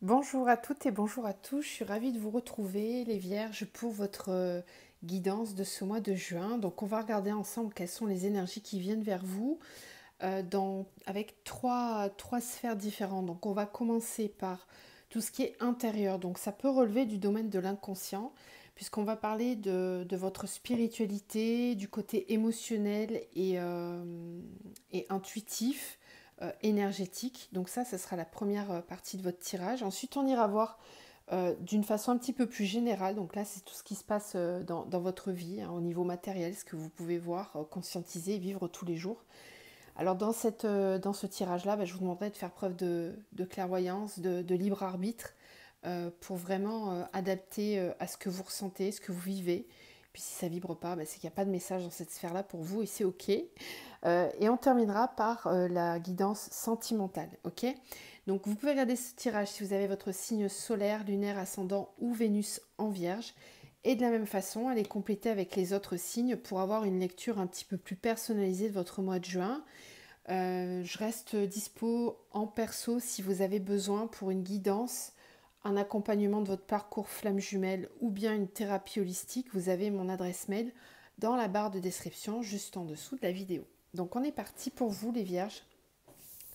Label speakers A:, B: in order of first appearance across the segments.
A: Bonjour à toutes et bonjour à tous, je suis ravie de vous retrouver les Vierges pour votre guidance de ce mois de juin. Donc on va regarder ensemble quelles sont les énergies qui viennent vers vous avec trois sphères différentes. Donc on va commencer par tout ce qui est intérieur, donc ça peut relever du domaine de l'inconscient puisqu'on va parler de votre spiritualité, du côté émotionnel et intuitif énergétique. Donc ça sera la première partie de votre tirage. Ensuite, on ira voir d'une façon un petit peu plus générale. Donc là, c'est tout ce qui se passe dans votre vie, hein, au niveau matériel, ce que vous pouvez voir, conscientiser, vivre tous les jours. Alors dans ce tirage-là, je vous demanderai de faire preuve de clairvoyance, de libre arbitre, pour vraiment adapter à ce que vous ressentez, ce que vous vivez. Puis si ça vibre pas, c'est qu'il n'y a pas de message dans cette sphère-là pour vous et c'est ok. Et on terminera par la guidance sentimentale, ok? Donc vous pouvez regarder ce tirage si vous avez votre signe solaire, lunaire, ascendant ou Vénus en Vierge. Et de la même façon, allez compléter avec les autres signes pour avoir une lecture un petit peu plus personnalisée de votre mois de juin. Je reste dispo en perso si vous avez besoin pour une guidance, un accompagnement de votre parcours flamme jumelle ou bien une thérapie holistique. Vous avez mon adresse mail dans la barre de description juste en dessous de la vidéo. Donc on est parti pour vous les Vierges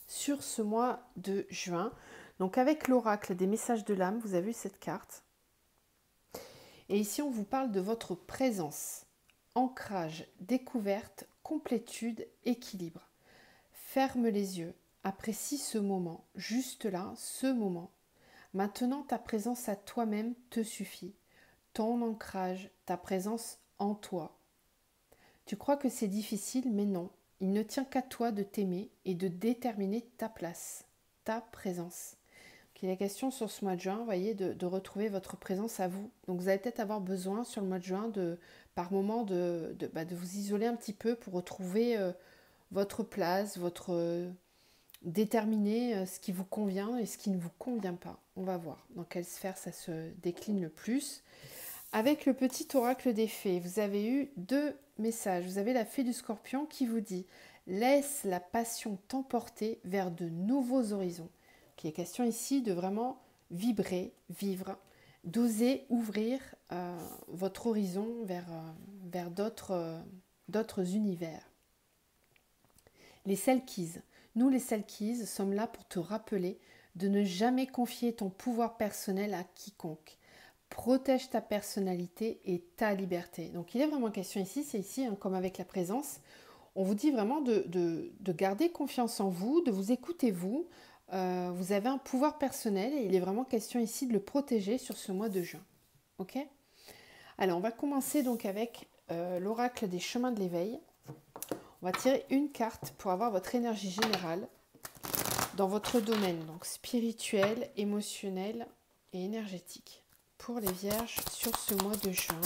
A: sur ce mois de juin. Donc avec l'oracle des messages de l'âme, vous avez vu cette carte. Et ici on vous parle de votre présence, ancrage, découverte, complétude, équilibre. Ferme les yeux, apprécie ce moment, juste là, ce moment. Maintenant, ta présence à toi-même te suffit. Ton ancrage, ta présence en toi. Tu crois que c'est difficile, mais non. Il ne tient qu'à toi de t'aimer et de déterminer ta place, ta présence. Il est question sur ce mois de juin, voyez, de retrouver votre présence à vous. Donc vous allez peut-être avoir besoin sur le mois de juin par moment de vous isoler un petit peu pour retrouver votre place, déterminer ce qui vous convient et ce qui ne vous convient pas. On va voir dans quelle sphère ça se décline le plus. Avec le petit oracle des fées, vous avez eu deux messages. Vous avez la fée du Scorpion qui vous dit « Laisse la passion t'emporter vers de nouveaux horizons ». Il est question ici de vraiment vibrer, vivre, d'oser ouvrir votre horizon vers d'autres univers. Les Selkies. Nous, les Selkies, sommes là pour te rappeler de ne jamais confier ton pouvoir personnel à quiconque. Protège ta personnalité et ta liberté. Donc il est vraiment question ici, c'est ici, hein, comme avec la présence, on vous dit vraiment de garder confiance en vous, de vous écouter vous. Vous avez un pouvoir personnel et il est vraiment question ici de le protéger sur ce mois de juin. Ok? Alors on va commencer donc avec l'oracle des chemins de l'éveil. On va tirer une carte pour avoir votre énergie générale dans votre domaine, donc spirituel, émotionnel et énergétique. Pour les Vierges, sur ce mois de juin,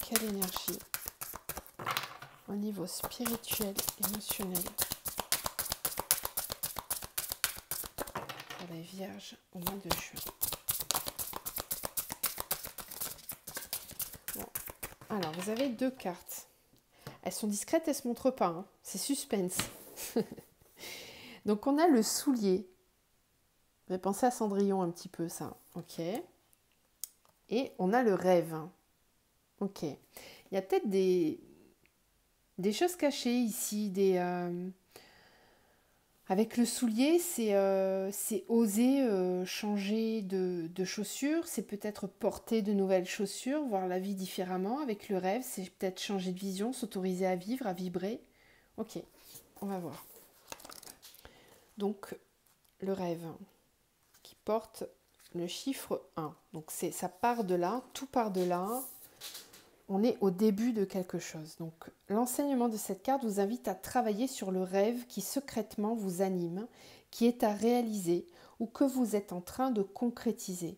A: quelle énergie au niveau spirituel, émotionnel pour les Vierges au mois de juin? Bon. Alors, vous avez deux cartes. Elles sont discrètes, elles ne se montrent pas. Hein. C'est suspense. Donc, on a le soulier. Vous avez pensé à Cendrillon un petit peu, ça. Ok. Et on a le rêve. Ok. Il y a peut-être des choses cachées ici. Avec le soulier, c'est oser changer de chaussures. C'est peut-être porter de nouvelles chaussures, voir la vie différemment. Avec le rêve, c'est peut-être changer de vision, s'autoriser à vivre, à vibrer. Ok, on va voir. Donc, le rêve qui porte le chiffre 1. Donc ça part de là, tout part de là. On est au début de quelque chose. Donc l'enseignement de cette carte vous invite à travailler sur le rêve qui secrètement vous anime, qui est à réaliser ou que vous êtes en train de concrétiser.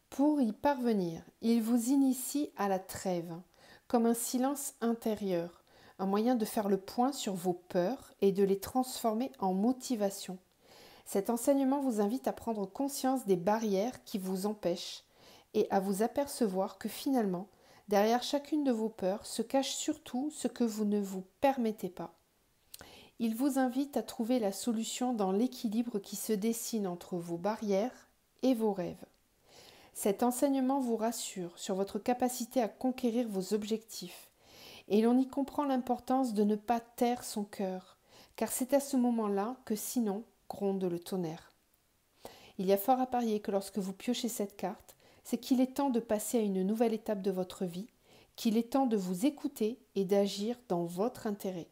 A: Pour y parvenir, il vous initie à la trêve, comme un silence intérieur, un moyen de faire le point sur vos peurs et de les transformer en motivation. Cet enseignement vous invite à prendre conscience des barrières qui vous empêchent et à vous apercevoir que finalement, derrière chacune de vos peurs se cache surtout ce que vous ne vous permettez pas. Il vous invite à trouver la solution dans l'équilibre qui se dessine entre vos barrières et vos rêves. Cet enseignement vous rassure sur votre capacité à conquérir vos objectifs et l'on y comprend l'importance de ne pas taire son cœur, car c'est à ce moment-là que sinon gronde le tonnerre. Il y a fort à parier que lorsque vous piochez cette carte, c'est qu'il est temps de passer à une nouvelle étape de votre vie, qu'il est temps de vous écouter et d'agir dans votre intérêt.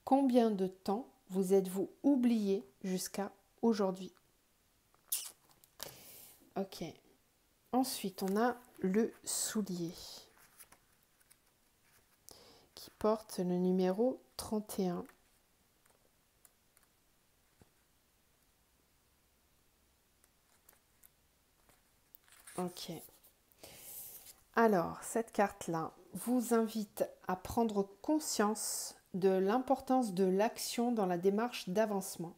A: Combien de temps vous êtes-vous oublié jusqu'à aujourd'hui? Ok. Ensuite, on a le soulier qui porte le numéro 31. Ok. Alors, cette carte-là vous invite à prendre conscience de l'importance de l'action dans la démarche d'avancement.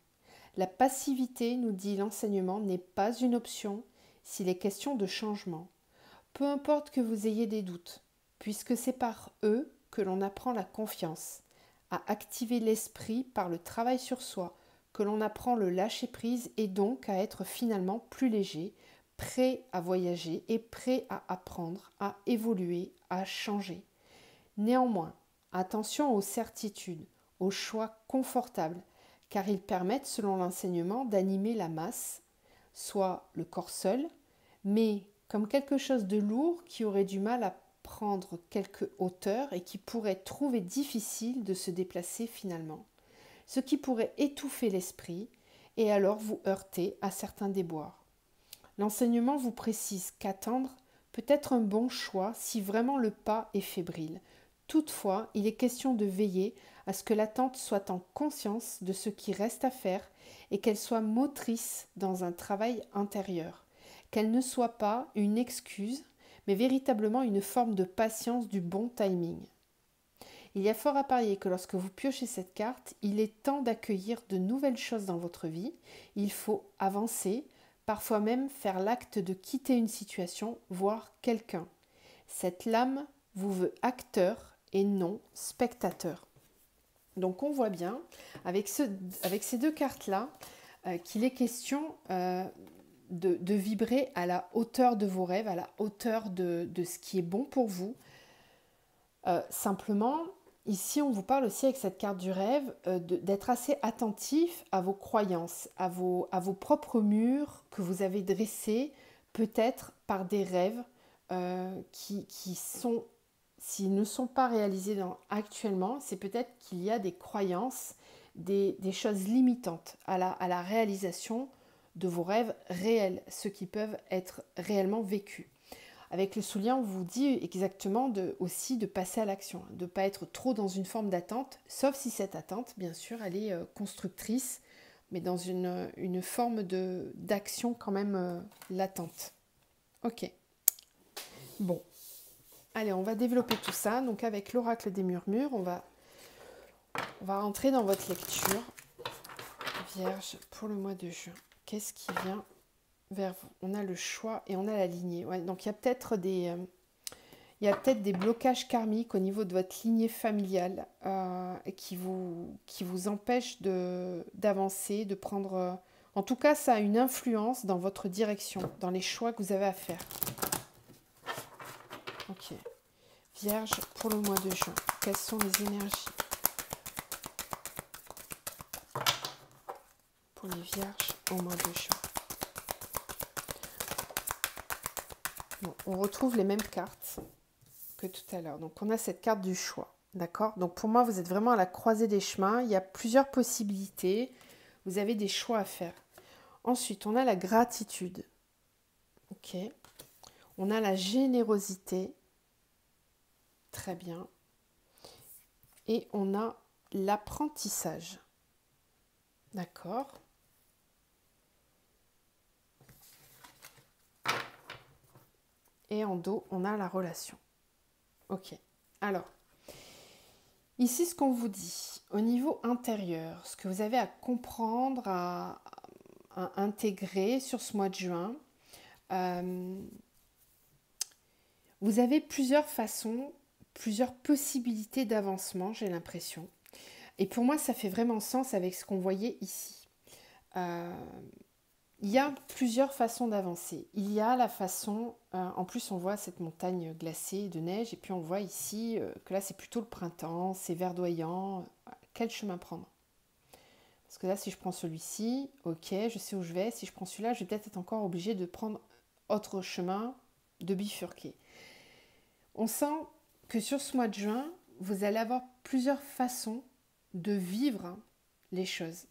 A: La passivité, nous dit l'enseignement, n'est pas une option s'il est question de changement. Peu importe que vous ayez des doutes, puisque c'est par eux que l'on apprend la confiance, à activer l'esprit par le travail sur soi, que l'on apprend le lâcher-prise et donc à être finalement plus léger, prêt à voyager et prêt à apprendre, à évoluer, à changer. Néanmoins, attention aux certitudes, aux choix confortables, car ils permettent, selon l'enseignement, d'animer la masse, soit le corps seul, mais comme quelque chose de lourd qui aurait du mal à prendre quelque hauteur et qui pourrait trouver difficile de se déplacer finalement, ce qui pourrait étouffer l'esprit et alors vous heurter à certains déboires. L'enseignement vous précise qu'attendre peut être un bon choix si vraiment le pas est fébrile. Toutefois, il est question de veiller à ce que l'attente soit en conscience de ce qui reste à faire et qu'elle soit motrice dans un travail intérieur, qu'elle ne soit pas une excuse, mais véritablement une forme de patience du bon timing. Il y a fort à parier que lorsque vous piochez cette carte, il est temps d'accueillir de nouvelles choses dans votre vie. Il faut avancer, parfois même faire l'acte de quitter une situation, voire quelqu'un. Cette lame vous veut acteur et non spectateur. Donc on voit bien, avec ces deux cartes-là, qu'il est question de vibrer à la hauteur de vos rêves, à la hauteur de ce qui est bon pour vous. Simplement, ici on vous parle aussi avec cette carte du rêve d'être assez attentif à vos croyances, à vos propres murs que vous avez dressés, peut-être par des rêves qui sont, s'ils ne sont pas réalisés actuellement, c'est peut-être qu'il y a des croyances, des choses limitantes à la réalisation de vos rêves réels, ceux qui peuvent être réellement vécus. Avec le soulier, on vous dit exactement aussi de passer à l'action, de ne pas être trop dans une forme d'attente, sauf si cette attente, bien sûr, elle est constructrice, mais dans une forme d'action quand même latente. Ok. Bon. Allez, on va développer tout ça. Donc avec l'oracle des murmures, on va rentrer dans votre lecture. Vierge, pour le mois de juin, qu'est-ce qui vient vers vous? On a le choix et on a la lignée. Ouais, donc il y a peut-être des blocages karmiques au niveau de votre lignée familiale qui vous empêchent d'avancer, de prendre... en tout cas, ça a une influence dans votre direction, dans les choix que vous avez à faire. Ok. Vierge, pour le mois de juin, quelles sont les énergies pour les vierges au mois de juin? Bon, on retrouve les mêmes cartes que tout à l'heure. Donc, on a cette carte du choix. D'accord? Donc, pour moi, vous êtes vraiment à la croisée des chemins. Il y a plusieurs possibilités. Vous avez des choix à faire. Ensuite, on a la gratitude. Ok. On a la générosité. Très bien. Et on a l'apprentissage. D'accord? Et en dos, on a la relation. Ok. Alors, ici, ce qu'on vous dit, au niveau intérieur, ce que vous avez à comprendre, à intégrer sur ce mois de juin, vous avez plusieurs façons, plusieurs possibilités d'avancement, j'ai l'impression. Et pour moi, ça fait vraiment sens avec ce qu'on voyait ici. Euh, il y a plusieurs façons d'avancer. Il y a la façon, en plus on voit cette montagne glacée de neige, et puis on voit ici que là c'est plutôt le printemps, c'est verdoyant. Quel chemin prendre? Parce que là, si je prends celui-ci, ok, je sais où je vais. Si je prends celui-là, je vais peut-être être encore obligée de prendre autre chemin, de bifurquer. On sent que sur ce mois de juin, vous allez avoir plusieurs façons de vivre les choses.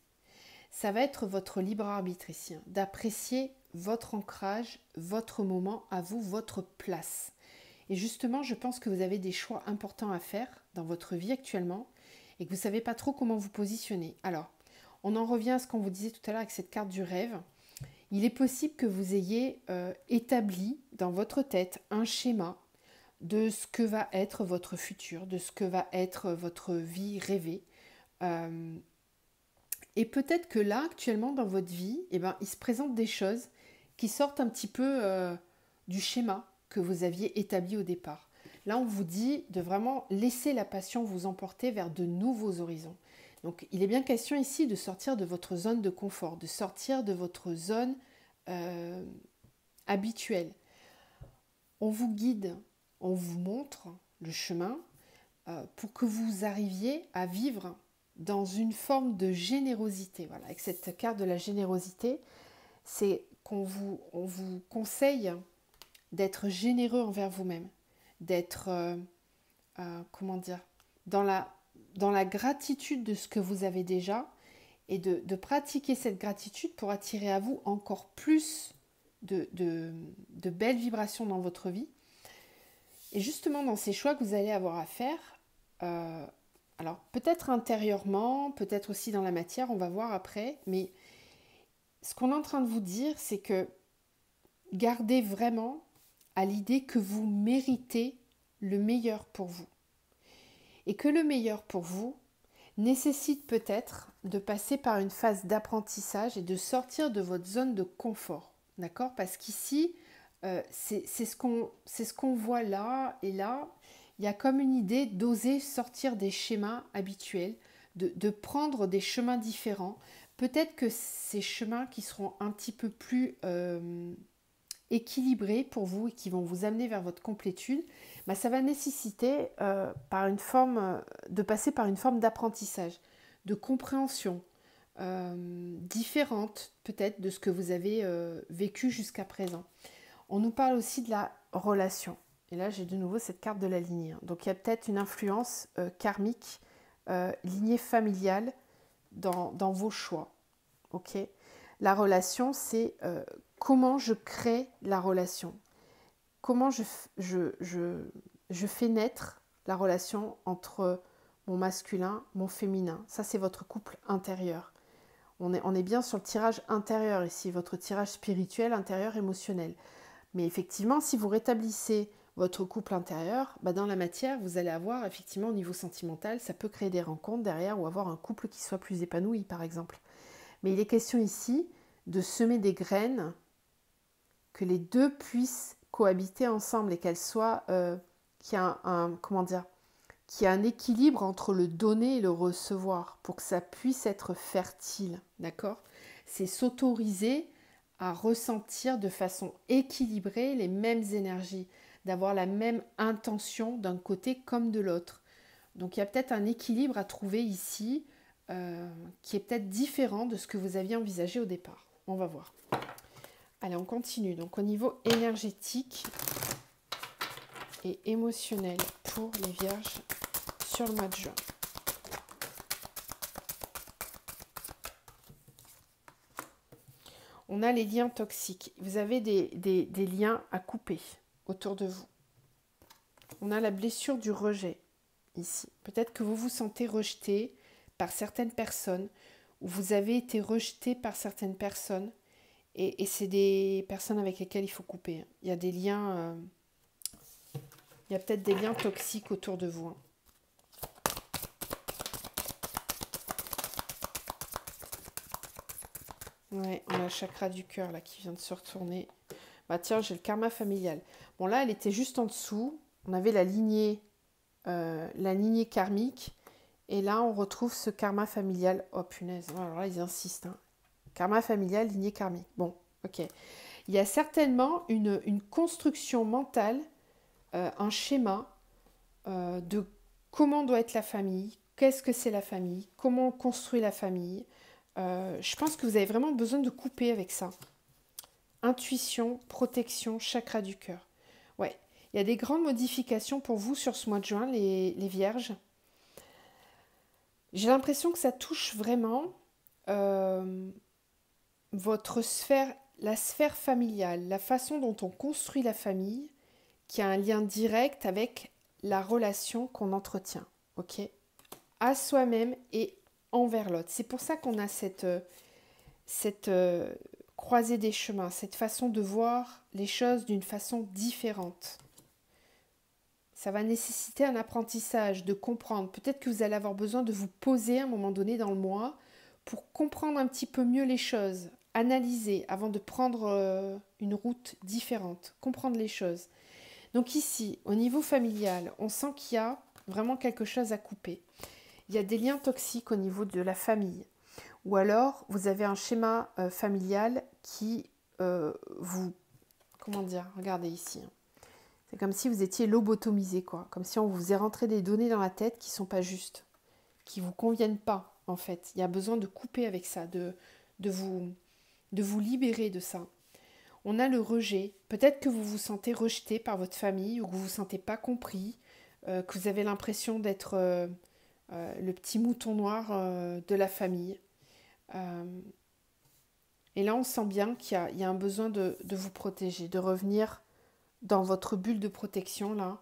A: Ça va être votre libre arbitre ici, d'apprécier votre ancrage, votre moment à vous, votre place. Et justement, je pense que vous avez des choix importants à faire dans votre vie actuellement et que vous ne savez pas trop comment vous positionner. Alors, on en revient à ce qu'on vous disait tout à l'heure avec cette carte du rêve. Il est possible que vous ayez établi dans votre tête un schéma de ce que va être votre futur, de ce que va être votre vie rêvée. Et peut-être que là, actuellement, dans votre vie, eh ben, il se présente des choses qui sortent un petit peu du schéma que vous aviez établi au départ. Là, on vous dit de vraiment laisser la passion vous emporter vers de nouveaux horizons. Donc, il est bien question ici de sortir de votre zone de confort, de sortir de votre zone habituelle. On vous guide, on vous montre le chemin pour que vous arriviez à vivre dans une forme de générosité. Voilà, avec cette carte de la générosité, c'est on vous conseille d'être généreux envers vous-même, d'être, comment dire, dans la gratitude de ce que vous avez déjà et de pratiquer cette gratitude pour attirer à vous encore plus de belles vibrations dans votre vie. Et justement, dans ces choix que vous allez avoir à faire, alors peut-être intérieurement, peut-être aussi dans la matière, on va voir après, mais ce qu'on est en train de vous dire, c'est que gardez vraiment à l'idée que vous méritez le meilleur pour vous. Et que le meilleur pour vous nécessite peut-être de passer par une phase d'apprentissage et de sortir de votre zone de confort. D'accord? Parce qu'ici, c'est ce qu'on voit là et là. Il y a comme une idée d'oser sortir des schémas habituels, de prendre des chemins différents. Peut-être que ces chemins qui seront un petit peu plus équilibrés pour vous et qui vont vous amener vers votre complétude, bah, ça va nécessiter de passer par une forme d'apprentissage, de compréhension différente peut-être de ce que vous avez vécu jusqu'à présent. On nous parle aussi de la relation. Et là, j'ai de nouveau cette carte de la lignée. Donc, il y a peut-être une influence karmique, lignée familiale dans vos choix. Ok ? La relation, c'est comment je crée la relation. Comment je fais naître la relation entre mon masculin, mon féminin. Ça, c'est votre couple intérieur. On est bien sur le tirage intérieur ici, votre tirage spirituel, intérieur, émotionnel. Mais effectivement, si vous rétablissez votre couple intérieur, bah dans la matière, vous allez avoir effectivement au niveau sentimental, ça peut créer des rencontres derrière ou avoir un couple qui soit plus épanoui par exemple. Mais il est question ici de semer des graines, que les deux puissent cohabiter ensemble et qu'elles soient, qu'il y a qu'il y a un équilibre entre le donner et le recevoir pour que ça puisse être fertile, d'accord? C'est s'autoriser à ressentir de façon équilibrée les mêmes énergies, d'avoir la même intention d'un côté comme de l'autre. Donc il y a peut-être un équilibre à trouver ici qui est peut-être différent de ce que vous aviez envisagé au départ. On va voir. Allez, on continue. Donc au niveau énergétique et émotionnel pour les vierges sur le mois de juin. On a les liens toxiques. Vous avez des liens à couper autour de vous. On a la blessure du rejet ici. Peut-être que vous vous sentez rejeté par certaines personnes ou vous avez été rejeté par certaines personnes et c'est des personnes avec lesquelles il faut couper. Il y a des liens, il y a peut-être des liens toxiques autour de vous. Ouais, on a le chakra du cœur là qui vient de se retourner. Bah tiens, j'ai le karma familial. Bon là, elle était juste en dessous. On avait la lignée karmique Et là, on retrouve ce karma familial. Oh punaise, alors là, ils insistent. Hein. Karma familial, lignée karmique. Bon, ok. Il y a certainement une construction mentale, un schéma de comment doit être la famille, qu'est-ce que c'est la famille, comment on construit la famille. Je pense que vous avez vraiment besoin de couper avec ça. Intuition, protection, chakra du cœur. Ouais, il y a des grandes modifications pour vous sur ce mois de juin, les vierges. J'ai l'impression que ça touche vraiment votre sphère, la sphère familiale, la façon dont on construit la famille, qui a un lien direct avec la relation qu'on entretient, ok, à soi-même et envers l'autre. C'est pour ça qu'on a cette croisée des chemins, cette façon de voir les choses d'une façon différente. Ça va nécessiter un apprentissage, de comprendre. Peut-être que vous allez avoir besoin de vous poser à un moment donné dans le mois pour comprendre un petit peu mieux les choses, analyser avant de prendre une route différente, comprendre les choses. Donc ici, au niveau familial, on sent qu'il y a vraiment quelque chose à couper. Il y a des liens toxiques au niveau de la famille. Ou alors, vous avez un schéma familial qui vous... Comment dire? Regardez ici. C'est comme si vous étiez lobotomisé, quoi. Comme si on vous est rentré des données dans la tête qui ne sont pas justes, qui ne vous conviennent pas, en fait. Il y a besoin de couper avec ça, de vous libérer de ça. On a le rejet. Peut-être que vous vous sentez rejeté par votre famille ou que vous ne vous sentez pas compris, que vous avez l'impression d'être le petit mouton noir de la famille. Et là, on sent bien qu'il y a un besoin de vous protéger, de revenir dans votre bulle de protection, là,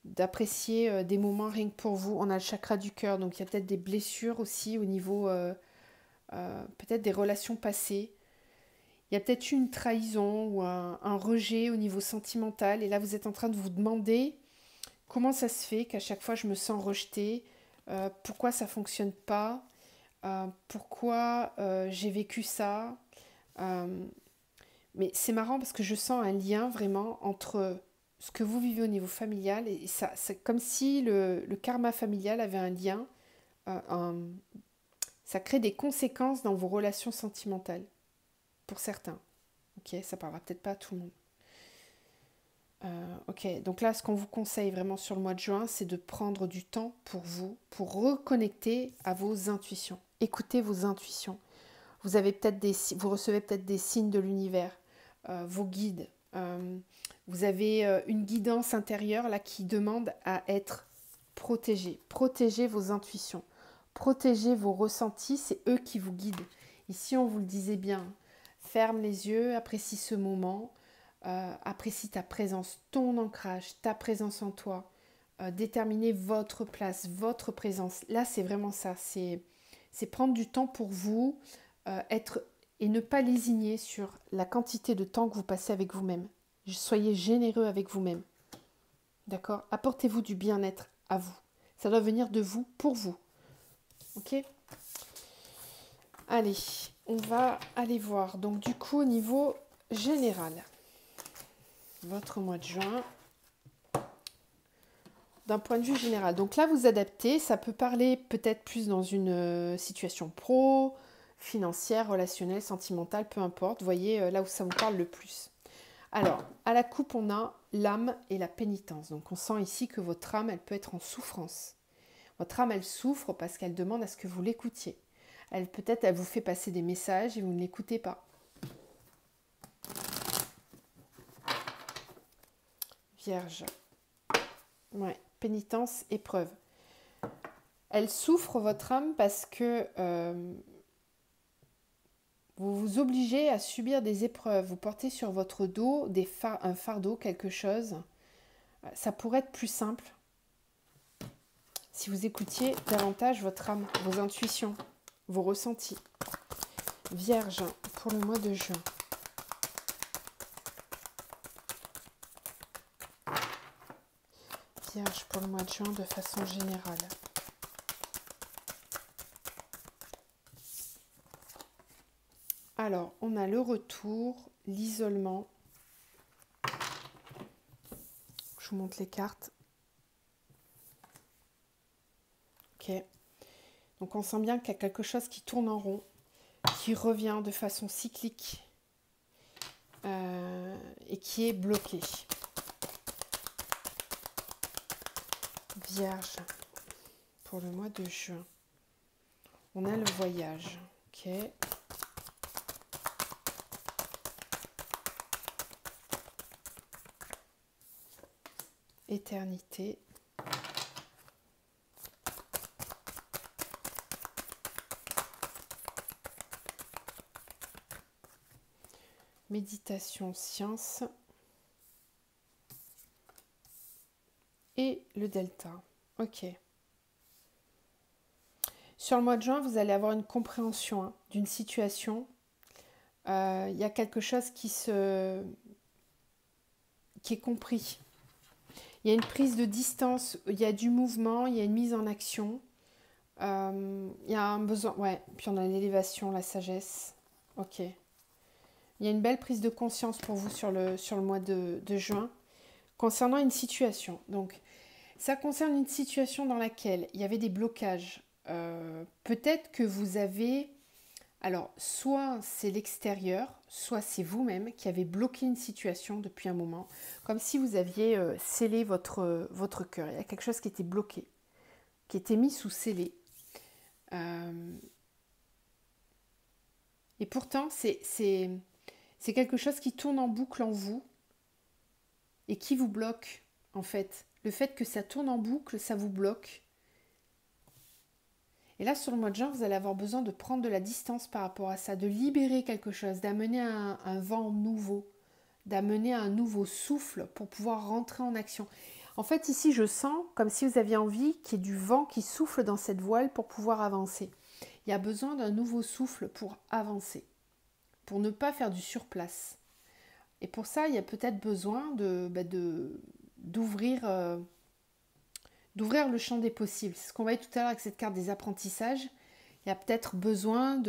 A: d'apprécier des moments rien que pour vous. On a le chakra du cœur, donc il y a peut-être des blessures aussi au niveau, peut-être des relations passées. Il y a peut-être eu une trahison ou un rejet au niveau sentimental. Et là, vous êtes en train de vous demander comment ça se fait qu'à chaque fois je me sens rejetée, pourquoi ça ne fonctionne pas, pourquoi j'ai vécu ça. Mais c'est marrant parce que je sens un lien vraiment entre ce que vous vivez au niveau familial et ça, c'est comme si le karma familial avait un lien. Ça crée des conséquences dans vos relations sentimentales, pour certains. Ok, ça parlera peut-être pas à tout le monde. Ok, donc là, ce qu'on vous conseille vraiment sur le mois de juin, c'est de prendre du temps pour vous, pour reconnecter à vos intuitions. Écoutez vos intuitions. Vous recevez peut-être des signes de l'univers, vos guides. Vous avez une guidance intérieure là qui demande à être protégée. Protégez vos intuitions. Protégez vos ressentis, c'est eux qui vous guident. Ici, on vous le disait bien. Ferme les yeux, apprécie ce moment. Apprécie ta présence, ton ancrage, ta présence en toi. Déterminez votre place, votre présence. Là, c'est vraiment ça. C'est prendre du temps pour vous, et ne pas lésigner sur la quantité de temps que vous passez avec vous-même. Soyez généreux avec vous-même. D'accord? Apportez-vous du bien-être à vous. Ça doit venir de vous pour vous. Ok? Allez, on va aller voir. Donc du coup, au niveau général, votre mois de juin, d'un point de vue général. Donc là, vous adaptez. Ça peut parler peut-être plus dans une situation pro, financière, relationnelle, sentimentale, peu importe. Vous voyez là où ça vous parle le plus. Alors, à la coupe, on a l'âme et la pénitence. Donc on sent ici que votre âme, elle peut être en souffrance. Votre âme, elle souffre parce qu'elle demande à ce que vous l'écoutiez. Peut-être, elle vous fait passer des messages et vous ne l'écoutez pas. Vierge. Ouais, pénitence, épreuve. Elle souffre, votre âme, parce que vous vous obligez à subir des épreuves. Vous portez sur votre dos un fardeau, quelque chose. Ça pourrait être plus simple si vous écoutiez davantage votre âme, vos intuitions, vos ressentis. Vierge, pour le mois de juin. Vierge, pour le mois de juin, de façon générale. Alors, on a le retour, l'isolement. Je vous montre les cartes. Ok. Donc on sent bien qu'il y a quelque chose qui tourne en rond, qui revient de façon cyclique et qui est bloqué. Vierge, pour le mois de juin, on a le voyage. Ok. Éternité. Méditation, science. Et le delta. Ok. Sur le mois de juin, vous allez avoir une compréhension d'une situation. Il y a quelque chose qui est compris. Il y a une prise de distance, il y a du mouvement, il y a une mise en action. Il y a un besoin, ouais, puis on a l'élévation, la sagesse. Ok. Il y a une belle prise de conscience pour vous sur le mois de juin concernant une situation. Donc, ça concerne une situation dans laquelle il y avait des blocages. Peut-être que vous avez... Alors, soit c'est l'extérieur, soit c'est vous-même qui avez bloqué une situation depuis un moment, comme si vous aviez scellé votre cœur. Il y a quelque chose qui était bloqué, qui était mis sous scellé. Et pourtant, c'est quelque chose qui tourne en boucle en vous et qui vous bloque, en fait. Le fait que ça tourne en boucle, ça vous bloque. Et là, sur le mois de juin, vous allez avoir besoin de prendre de la distance par rapport à ça, de libérer quelque chose, d'amener un vent nouveau, d'amener un nouveau souffle pour pouvoir rentrer en action. En fait, ici, je sens comme si vous aviez envie qu'il y ait du vent qui souffle dans cette voile pour pouvoir avancer. Il y a besoin d'un nouveau souffle pour avancer, pour ne pas faire du surplace. Et pour ça, il y a peut-être besoin d'ouvrir le champ des possibles. C'est ce qu'on voyait tout à l'heure avec cette carte des apprentissages. Il y a peut-être besoin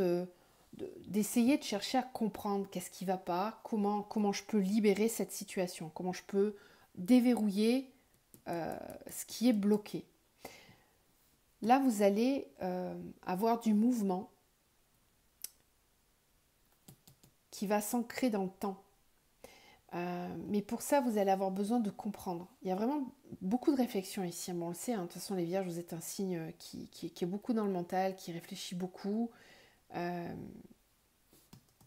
A: d'essayer de chercher à comprendre qu'est-ce qui ne va pas, comment je peux libérer cette situation, comment je peux déverrouiller ce qui est bloqué. Là, vous allez avoir du mouvement qui va s'ancrer dans le temps. Mais pour ça, vous allez avoir besoin de comprendre. Il y a vraiment beaucoup de réflexion ici. Bon, on le sait, hein, de toute façon, les vierges, vous êtes un signe qui est beaucoup dans le mental, qui réfléchit beaucoup. Il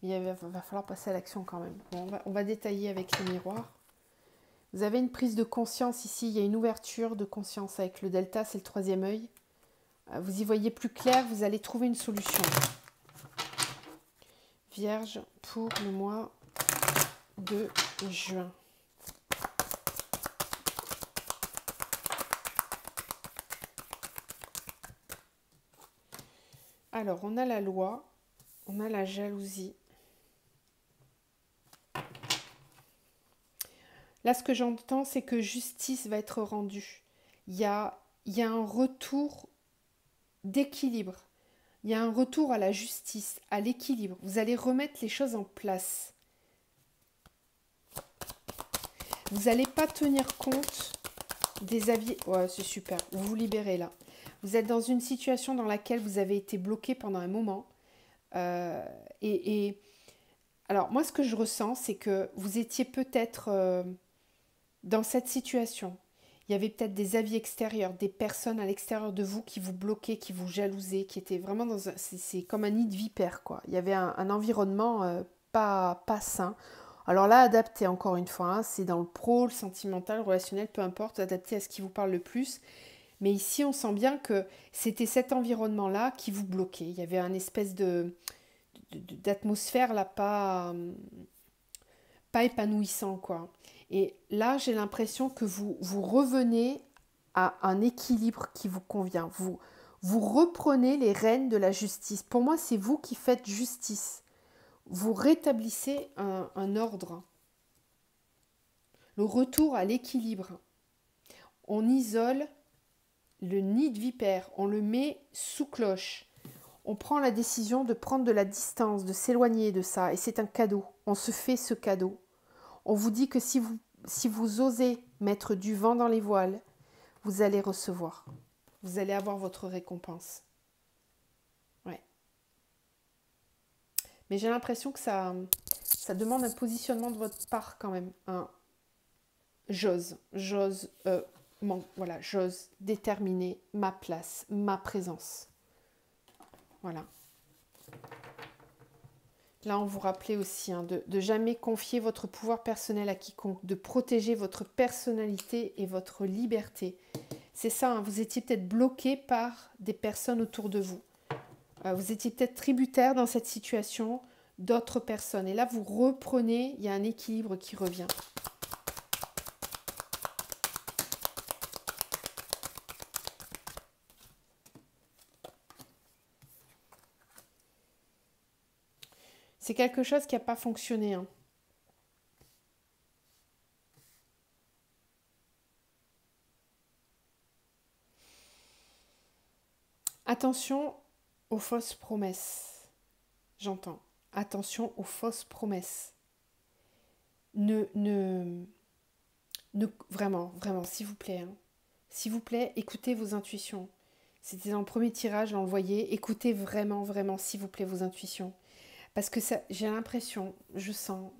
A: va falloir passer à l'action quand même. Bon, on va détailler avec le miroir. Vous avez une prise de conscience ici. Il y a une ouverture de conscience avec le delta, c'est le troisième œil. Vous y voyez plus clair, vous allez trouver une solution. Vierge pour le mois de juin. Alors, on a la loi, on a la jalousie. Là, ce que j'entends, c'est que justice va être rendue. Il y a un retour d'équilibre. Il y a un retour à la justice, à l'équilibre. Vous allez remettre les choses en place. Vous n'allez pas tenir compte des avis. Ouais, c'est super. Vous vous libérez là. Vous êtes dans une situation dans laquelle vous avez été bloqué pendant un moment. Alors, moi, ce que je ressens, c'est que vous étiez peut-être dans cette situation. Il y avait peut-être des avis extérieurs, des personnes à l'extérieur de vous qui vous bloquaient, qui vous jalousaient, qui étaient vraiment dans un... C'est comme un nid de vipère, quoi. Il y avait un environnement pas sain. Alors là, adapté encore une fois, hein, c'est dans le pro, le sentimental, le relationnel, peu importe, adapté à ce qui vous parle le plus. Mais ici, on sent bien que c'était cet environnement-là qui vous bloquait. Il y avait un espèce d'atmosphère là, pas épanouissant, quoi. Et là, j'ai l'impression que vous revenez à un équilibre qui vous convient. Vous reprenez les rênes de la justice. Pour moi, c'est vous qui faites justice. Vous rétablissez un ordre. Le retour à l'équilibre. On isole le nid de vipère. On le met sous cloche. On prend la décision de prendre de la distance, de s'éloigner de ça. Et c'est un cadeau. On se fait ce cadeau. On vous dit que si vous osez mettre du vent dans les voiles, vous allez recevoir. Vous allez avoir votre récompense. Mais j'ai l'impression que ça demande un positionnement de votre part quand même. Voilà, j'ose déterminer ma place, ma présence. Voilà. Là, on vous rappelait aussi de jamais confier votre pouvoir personnel à quiconque, de protéger votre personnalité et votre liberté. C'est ça, hein, vous étiez peut-être bloqué par des personnes autour de vous. Vous étiez peut-être tributaire dans cette situation d'autres personnes. Et là, vous reprenez, il y a un équilibre qui revient. C'est quelque chose qui n'a pas fonctionné. Hein. Attention aux fausses promesses. J'entends. Attention aux fausses promesses. Vraiment, s'il vous plaît. Hein. S'il vous plaît, écoutez vos intuitions. C'était dans le premier tirage, on le voyait. Écoutez vraiment, s'il vous plaît, vos intuitions. Parce que ça, j'ai l'impression, je sens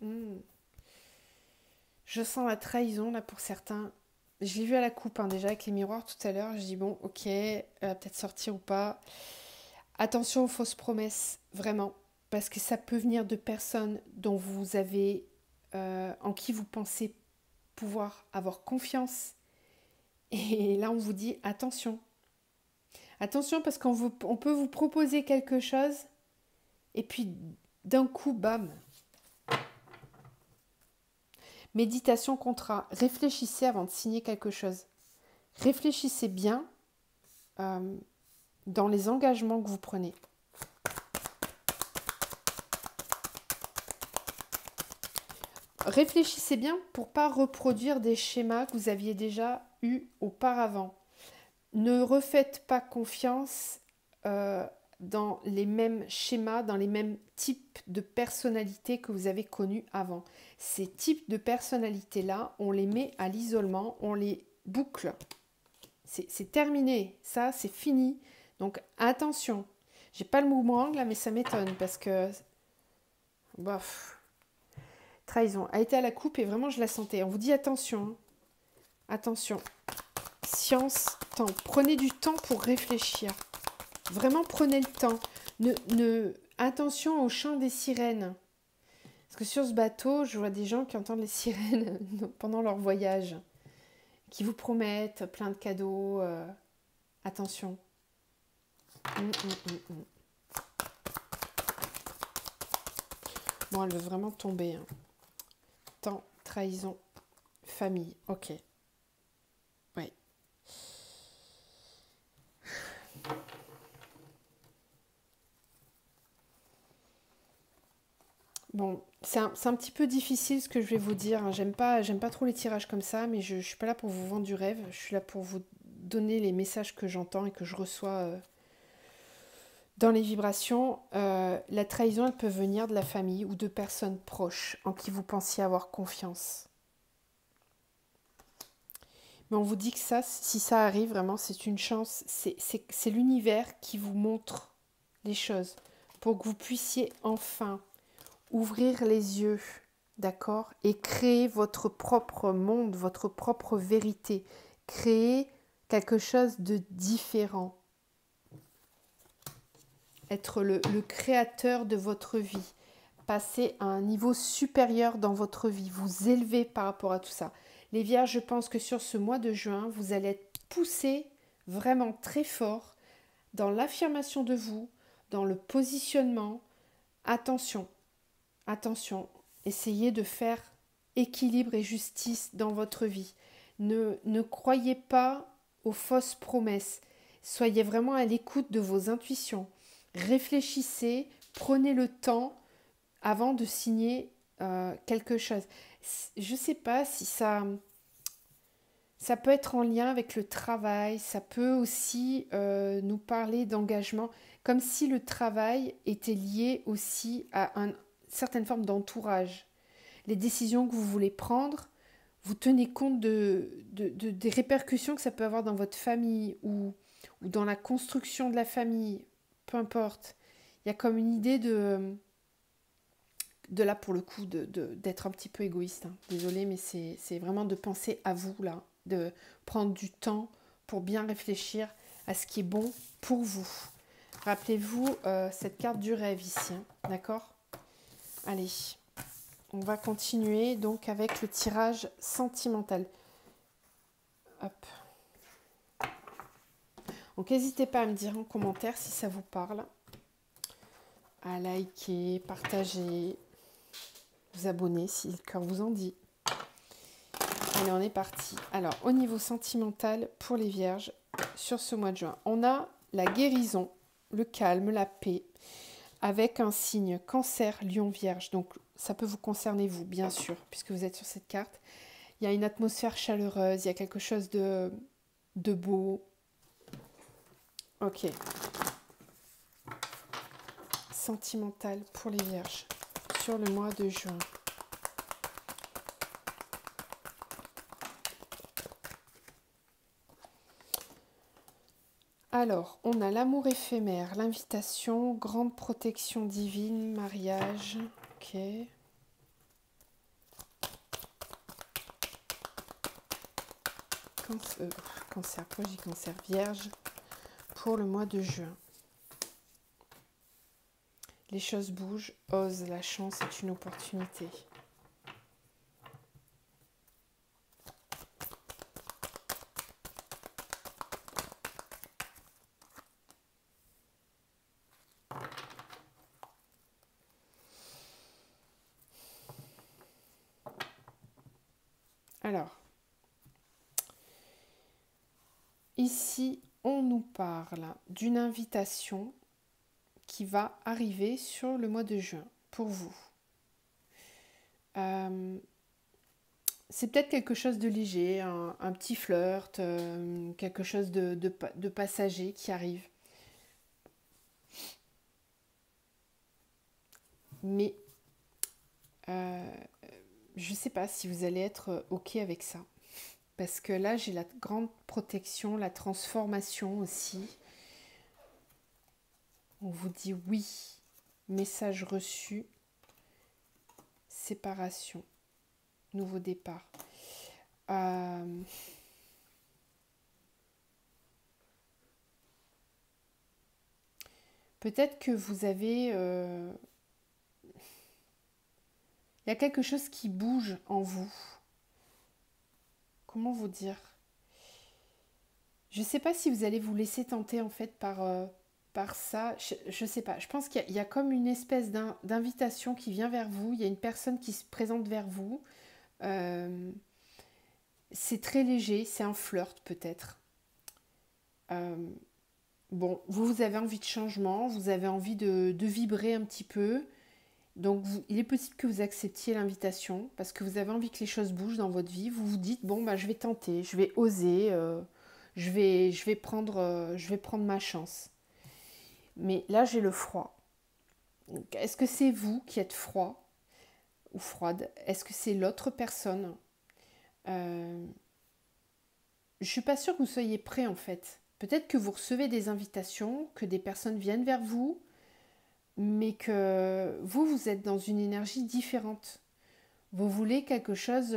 A: la trahison là pour certains. Je l'ai vu à la coupe déjà avec les miroirs tout à l'heure. Je dis bon, ok, elle va peut-être sortir ou pas. Attention aux fausses promesses, vraiment. Parce que ça peut venir de personnes dont vous avez, en qui vous pensez pouvoir avoir confiance. Et là, on vous dit attention. Attention parce on peut vous proposer quelque chose et puis d'un coup, bam. Méditation contrat. Réfléchissez avant de signer quelque chose. Réfléchissez bien dans les engagements que vous prenez. Réfléchissez bien pour ne pas reproduire des schémas que vous aviez déjà eus auparavant. Ne refaites pas confiance dans les mêmes schémas, dans les mêmes types de personnalités que vous avez connus avant. Ces types de personnalités-là, on les met à l'isolement, on les boucle. C'est terminé, ça c'est fini. Donc attention, j'ai pas le boomerang là, mais ça m'étonne parce que bof. Trahison a été à la coupe et vraiment je la sentais. On vous dit attention, attention. Science, temps. Prenez du temps pour réfléchir. Vraiment prenez le temps. Attention au chant des sirènes. Parce que sur ce bateau, je vois des gens qui entendent les sirènes pendant leur voyage. Qui vous promettent plein de cadeaux. Attention. Bon, elle veut vraiment tomber. Hein. Temps, trahison, famille. Ok. Oui. Bon, c'est un petit peu difficile ce que je vais vous dire. Hein. J'aime pas trop les tirages comme ça, mais je suis pas là pour vous vendre du rêve. Je suis là pour vous donner les messages que j'entends et que je reçois dans les vibrations. La trahison, elle peut venir de la famille ou de personnes proches en qui vous pensiez avoir confiance. Mais on vous dit que ça, si ça arrive, vraiment, c'est une chance. C'est l'univers qui vous montre les choses pour que vous puissiez enfin ouvrir les yeux, d'accord, et créer votre propre monde, votre propre vérité. Créer quelque chose de différent. Être le créateur de votre vie. Passer à un niveau supérieur dans votre vie. Vous élever par rapport à tout ça. Les Vierges, je pense que sur ce mois de juin, vous allez être poussés vraiment très fort dans l'affirmation de vous, dans le positionnement. Attention, attention, essayez de faire équilibre et justice dans votre vie. Ne croyez pas aux fausses promesses. Soyez vraiment à l'écoute de vos intuitions. Réfléchissez, prenez le temps avant de signer quelque chose. Je ne sais pas si ça peut être en lien avec le travail, ça peut aussi nous parler d'engagement, comme si le travail était lié aussi à une certaine forme d'entourage. Les décisions que vous voulez prendre, vous tenez compte des répercussions que ça peut avoir dans votre famille ou dans la construction de la famille, peu importe. Il y a comme une idée de là pour le coup d'être un petit peu égoïste. Hein. Désolée, mais c'est vraiment de penser à vous là, de prendre du temps pour bien réfléchir à ce qui est bon pour vous. Rappelez-vous cette carte du rêve ici, hein, d'accord? Allez, on va continuer donc avec le tirage sentimental. Hop. Donc n'hésitez pas à me dire en commentaire si ça vous parle, à liker, partager, vous abonner si le cœur vous en dit. Allez, on est parti. Alors, au niveau sentimental, pour les vierges, sur ce mois de juin, on a la guérison, le calme, la paix, avec un signe cancer, lion, vierge. Donc, ça peut vous concerner, vous, bien sûr, puisque vous êtes sur cette carte. Il y a une atmosphère chaleureuse, il y a quelque chose de beau. Ok. Sentimental pour les vierges, sur le mois de juin. Alors, on a l'amour éphémère, l'invitation, grande protection divine, mariage. Ok. Cancer, pourquoi j'ai cancer? Vierge, pour le mois de juin. Les choses bougent, ose, la chance est une opportunité. Alors, ici, on nous parle d'une invitation qui va arriver sur le mois de juin pour vous. C'est peut-être quelque chose de léger, un petit flirt, quelque chose de passager qui arrive. Mais je ne sais pas si vous allez être OK avec ça. Parce que là, j'ai la grande protection, la transformation aussi. On vous dit oui, message reçu, séparation, nouveau départ. Peut-être que vous avez... il y a quelque chose qui bouge en vous. Comment vous dire? Je ne sais pas si vous allez vous laisser tenter en fait par ça. Je ne sais pas. Je pense qu'il y a comme une espèce d'invitation qui vient vers vous. Il y a une personne qui se présente vers vous. C'est très léger. C'est un flirt peut-être. Bon, vous avez envie de changement. Vous avez envie de vibrer un petit peu. Donc, il est possible que vous acceptiez l'invitation parce que vous avez envie que les choses bougent dans votre vie. Vous vous dites, bon, bah, je vais tenter, je vais oser, je vais prendre ma chance. Mais là, j'ai le froid. Est-ce que c'est vous qui êtes froid ou froide? Est-ce que c'est l'autre personne? Je ne suis pas sûre que vous soyez prêt en fait. Peut-être que vous recevez des invitations, que des personnes viennent vers vous, mais que vous êtes dans une énergie différente. Vous voulez quelque chose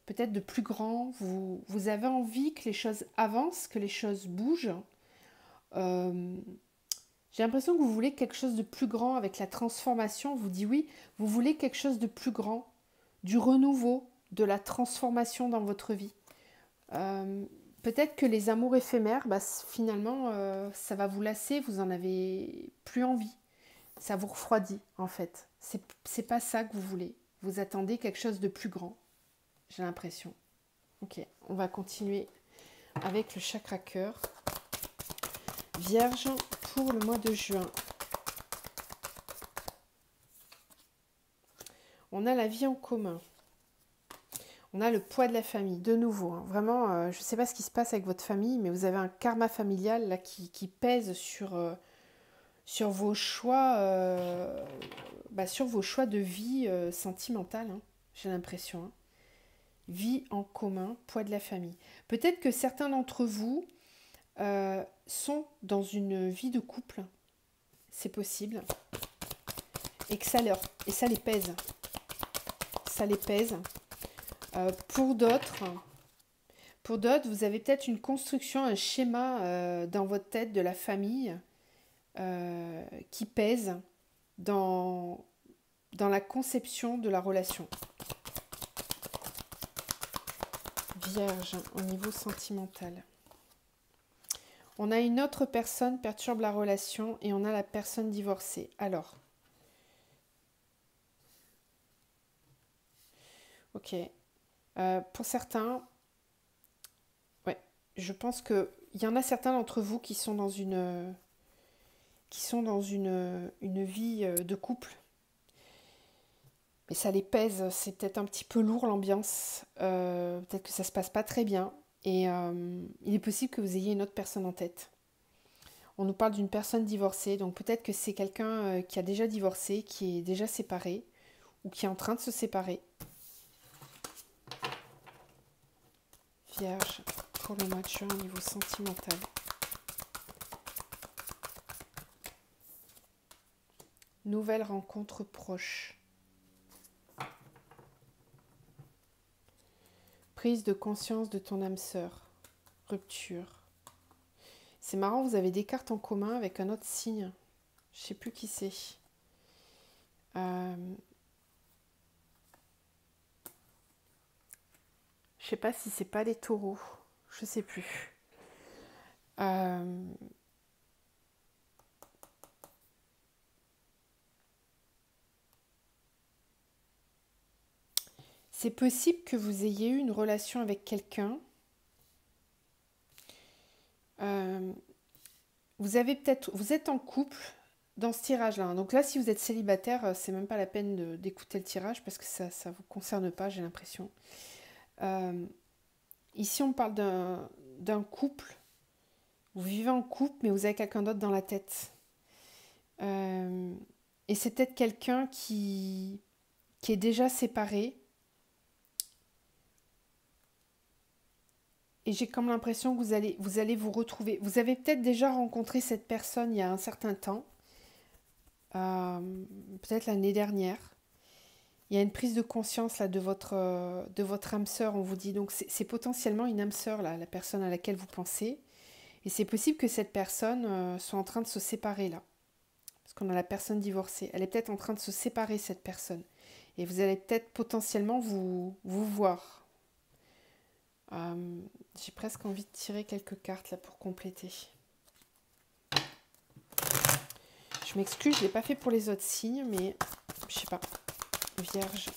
A: peut-être de plus grand. Vous avez envie que les choses avancent, que les choses bougent. J'ai l'impression que vous voulez quelque chose de plus grand avec la transformation. On vous dit oui, vous voulez quelque chose de plus grand, du renouveau, de la transformation dans votre vie. Peut-être que les amours éphémères, bah, finalement, ça va vous lasser, vous en avez plus envie. Ça vous refroidit en fait. C'est pas ça que vous voulez. Vous attendez quelque chose de plus grand. J'ai l'impression. Ok, on va continuer avec le chakra cœur. Vierge pour le mois de juin. On a la vie en commun. On a le poids de la famille, de nouveau. Hein. Vraiment, je ne sais pas ce qui se passe avec votre famille, mais vous avez un karma familial là, qui pèse sur vos choix, sur vos choix de vie sentimentale, hein, j'ai l'impression. Hein. Vie en commun, poids de la famille. Peut-être que certains d'entre vous sont dans une vie de couple, c'est possible, et que ça les pèse. ça les pèse. Pour d'autres, vous avez peut-être une construction, un schéma dans votre tête de la famille qui pèse dans la conception de la relation. Vierge, au niveau sentimental. On a une autre personne perturbe la relation et on a la personne divorcée. Alors, ok. Pour certains, ouais, je pense qu'il y en a certains d'entre vous qui sont dans une vie de couple. Mais ça les pèse, c'est peut-être un petit peu lourd l'ambiance, peut-être que ça se passe pas très bien. Et il est possible que vous ayez une autre personne en tête. On nous parle d'une personne divorcée, donc peut-être que c'est quelqu'un qui a déjà divorcé, qui est déjà séparé, ou qui est en train de se séparer. Vierge, pour le mois de juin au niveau sentimental. Nouvelle rencontre proche. Prise de conscience de ton âme sœur. Rupture. C'est marrant, vous avez des cartes en commun avec un autre signe. Je ne sais plus qui c'est. Je ne sais pas si c'est pas les taureaux. Je ne sais plus. C'est possible que vous ayez eu une relation avec quelqu'un. Vous êtes en couple dans ce tirage-là. Donc là, si vous êtes célibataire, c'est même pas la peine d'écouter le tirage parce que ça ne vous concerne pas, j'ai l'impression. Ici, on parle d'un couple. Vous vivez en couple, mais vous avez quelqu'un d'autre dans la tête. Et c'est peut-être quelqu'un qui est déjà séparé. Et j'ai comme l'impression que vous allez vous retrouver. Vous avez peut-être déjà rencontré cette personne il y a un certain temps. Peut-être l'année dernière. Il y a une prise de conscience là de votre âme sœur, on vous dit. Donc c'est potentiellement une âme sœur, là, la personne à laquelle vous pensez. Et c'est possible que cette personne soit en train de se séparer là. Parce qu'on a la personne divorcée. Elle est peut-être en train de se séparer, cette personne. Et vous allez peut-être potentiellement vous voir. J'ai presque envie de tirer quelques cartes là pour compléter. Je m'excuse, je ne l'ai pas fait pour les autres signes, mais je sais pas. Vierge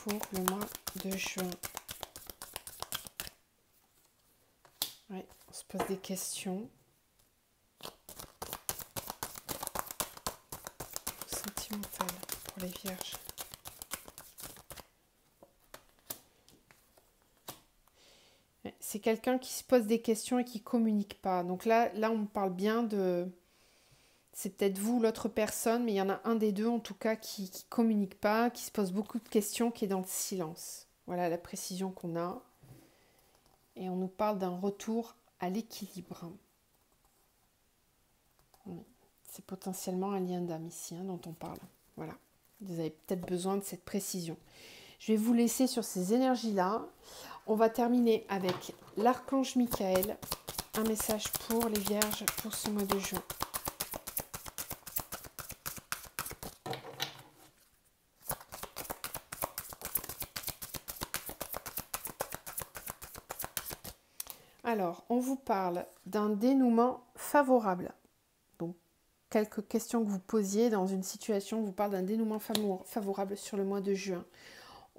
A: pour le mois de juin. Ouais, on se pose des questions. Sentimental pour les vierges. C'est quelqu'un qui se pose des questions et qui ne communique pas. Donc là, on parle bien de... C'est peut-être vous, l'autre personne, mais il y en a un des deux, en tout cas, qui ne communique pas, qui se pose beaucoup de questions, qui est dans le silence. Voilà la précision qu'on a. Et on nous parle d'un retour à l'équilibre. C'est potentiellement un lien d'âme ici, dont on parle. Voilà. Vous avez peut-être besoin de cette précision. Je vais vous laisser sur ces énergies-là. On va terminer avec l'archange Michael. Un message pour les vierges pour ce mois de juin. Alors, on vous parle d'un dénouement favorable. Donc, quelques questions que vous posiez dans une situation, on vous parle d'un dénouement favorable sur le mois de juin.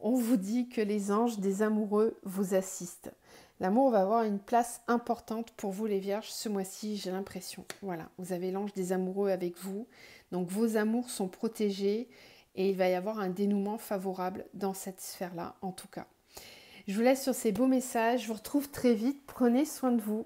A: On vous dit que les anges des amoureux vous assistent. L'amour va avoir une place importante pour vous les vierges ce mois-ci, j'ai l'impression. Voilà, vous avez l'ange des amoureux avec vous. Donc vos amours sont protégés et il va y avoir un dénouement favorable dans cette sphère-là, en tout cas. Je vous laisse sur ces beaux messages. Je vous retrouve très vite. Prenez soin de vous.